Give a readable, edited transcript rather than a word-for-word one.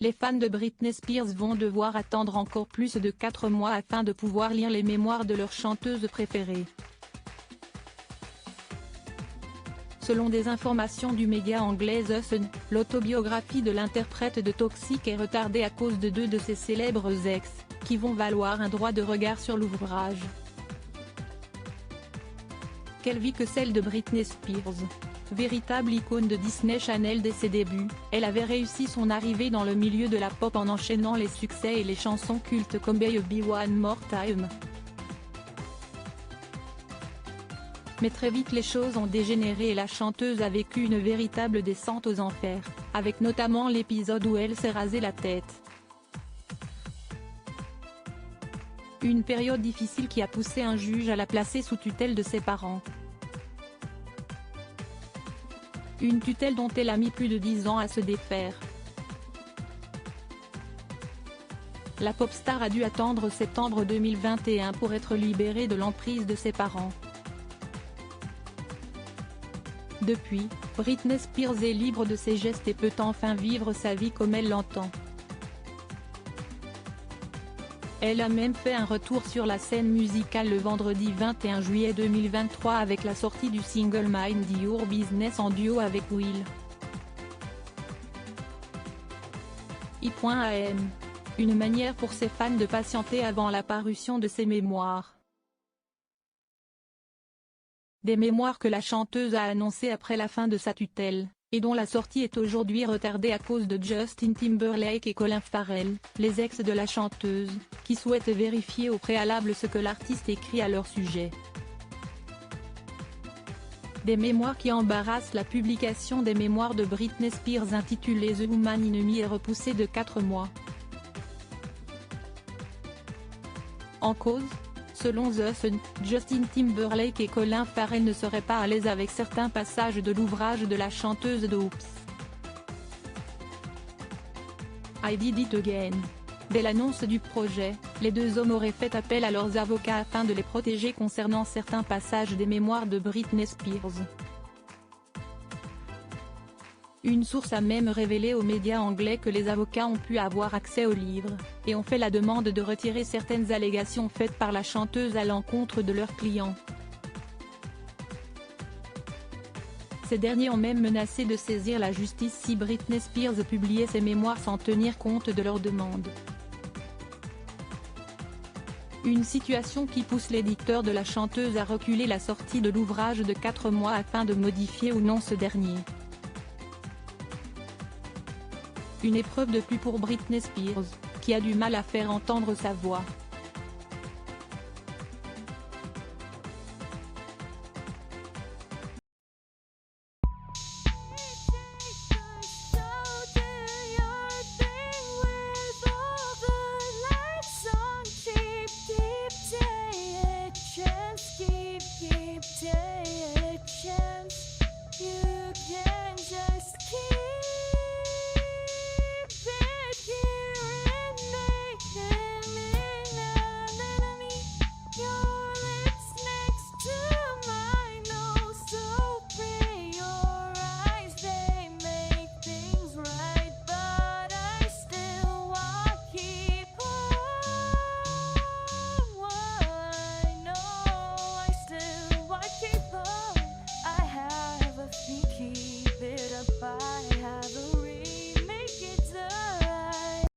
les fans de Britney Spears vont devoir attendre encore plus de 4 mois afin de pouvoir lire les mémoires de leur chanteuse préférée. Selon des informations du média anglais The Sun, l'autobiographie de l'interprète de Toxic est retardée à cause de 2 de ses célèbres ex, qui vont valoir un droit de regard sur l'ouvrage. Quelle vie que celle de Britney Spears. Véritable icône de Disney Channel dès ses débuts, elle avait réussi son arrivée dans le milieu de la pop en enchaînant les succès et les chansons cultes comme Baby One More Time. Mais très vite les choses ont dégénéré et la chanteuse a vécu une véritable descente aux enfers, avec notamment l'épisode où elle s'est rasé la tête. Une période difficile qui a poussé un juge à la placer sous tutelle de ses parents. Une tutelle dont elle a mis plus de 10 ans à se défaire. La pop star a dû attendre septembre 2021 pour être libérée de l'emprise de ses parents. Depuis, Britney Spears est libre de ses gestes et peut enfin vivre sa vie comme elle l'entend. Elle a même fait un retour sur la scène musicale le vendredi 21 juillet 2023 avec la sortie du single Mind Your Business en duo avec Will. I.am. Une manière pour ses fans de patienter avant la parution de ses mémoires. Des mémoires que la chanteuse a annoncées après la fin de sa tutelle, et dont la sortie est aujourd'hui retardée à cause de Justin Timberlake et Colin Farrell, les ex de la chanteuse, qui souhaitent vérifier au préalable ce que l'artiste écrit à leur sujet. Des mémoires qui embarrassent. La publication des mémoires de Britney Spears intitulée The Woman in Me est repoussée de 4 mois. En cause, selon The Sun, Justin Timberlake et Colin Farrell ne seraient pas à l'aise avec certains passages de l'ouvrage de la chanteuse de Oops. I Did It Again. Dès l'annonce du projet, les 2 hommes auraient fait appel à leurs avocats afin de les protéger concernant certains passages des mémoires de Britney Spears. Une source a même révélé aux médias anglais que les avocats ont pu avoir accès au livre, et ont fait la demande de retirer certaines allégations faites par la chanteuse à l'encontre de leurs clients. Ces derniers ont même menacé de saisir la justice si Britney Spears publiait ses mémoires sans tenir compte de leurs demandes. Une situation qui pousse l'éditeur de la chanteuse à reculer la sortie de l'ouvrage de 4 mois afin de modifier ou non ce dernier. Une épreuve de plus pour Britney Spears, qui a du mal à faire entendre sa voix.